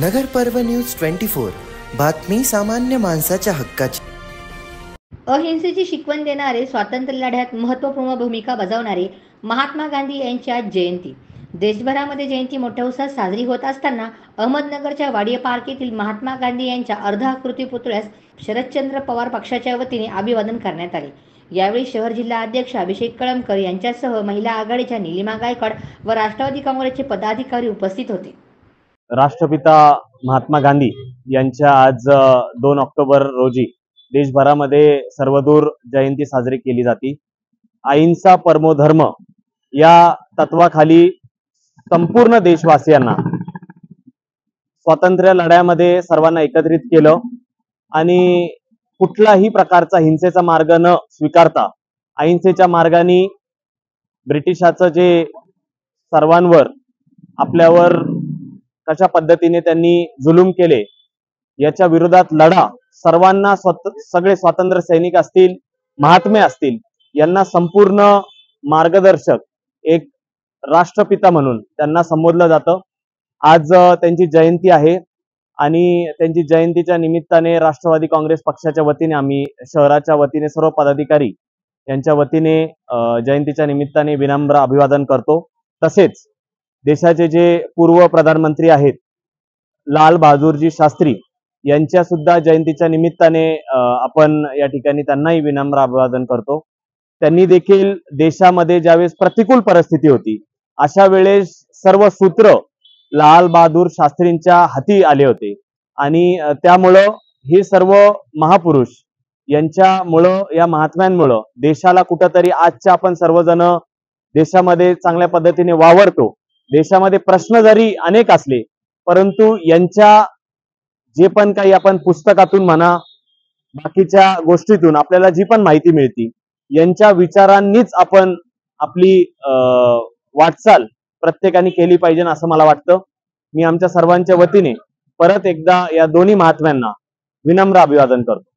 नगर पर्व न्यूज 24 बातमी सामान्य माणसाच्या हक्काची। अहिंसेची शिकवण देणारे, स्वातंत्र्य लढ्यात महत्त्वपूर्ण भूमिका बजावणारे महात्मा गांधी यांची आज जयंती। देशभरामध्ये जयंती मोठ्या उत्साहात साजरी होत असताना अहमदनगरच्या वाडिया पार्क येथील महात्मा गांधी यांच्या अर्धाकृती पुतळ्यास शरदचंद्र पवार पक्षाच्या वतीने अभिवादन करण्यात आले। यावेळी शहर जिल्हा अध्यक्ष अभिषेक कळमकर यांच्यासह महिला आघाडीच्या निलिमा गायकवाड व राष्ट्रवादी काँग्रेसचे पदाधिकारी उपस्थित होते। राष्ट्रपिता महात्मा गांधी यांच्या आज 2 ऑक्टोबर रोजी देशभरामध्ये सर्वदूर जयंती साजरी केली जाते। अहिंसा परमो धर्म या तत्वाखाली संपूर्ण देशवासियांना स्वातंत्र्य लढ्यामध्ये सर्वांना एकत्रित केलं आणि कुठलाही प्रकारचा हिंसेचा मार्ग न स्वीकारता अहिंसेच्या मार्गाने ब्रिटिशाचं जे सर्वांवर आपल्यावर कशा पद्धतीने त्यांनी जुलूम केले याच्या विरोधात लढा सर्वांना सगळे स्वातंत्र्य सैनिक असतील, महात्मे असतील, यांना संपूर्ण मार्गदर्शक एक राष्ट्रपिता म्हणून त्यांना संबोधलं जातं। आज त्यांची जयंती आहे आणि त्यांची जयंतीच्या निमित्ताने राष्ट्रवादी काँग्रेस पक्षाच्या वतीने आम्ही शहराच्या वतीने सर्व पदाधिकारी यांच्या वतीने जयंतीच्या निमित्ताने विनम्र अभिवादन करतो। तसेच देशाचे जे पूर्व प्रधानमंत्री आहेत लाल बहादूरजी शास्त्री यांच्या सुद्धा जयंतीच्या निमित्ताने आपण या ठिकाणी त्यांनाही विनम्र अभिवादन करतो। त्यांनी देखील देशामध्ये ज्यावेळेस प्रतिकूल परिस्थिती होती अशा वेळेस सर्व सूत्र लाल बहादूर शास्त्रींच्या हाती आले होते आणि त्यामुळं हे सर्व महापुरुष यांच्यामुळं, या महात्म्यांमुळं देशाला कुठंतरी आजच्या आपण सर्वजण देशामध्ये चांगल्या पद्धतीने वावरतो। देशामध्ये प्रश्न जरी अनेक असले परंतु यांच्या जे पण काही आपण पुस्तकातून म्हणा बाकीच्या गोष्टीतून आपल्याला जी पण माहिती मिळते यांच्या विचारांनीच आपण आपली वाटचाल प्रत्येकाने केली पाहिजे असं मला वाटतं। मी आमच्या सर्वांच्या वतीने परत एकदा या दोन्ही महात्म्यांना विनम्र अभिवादन करतो।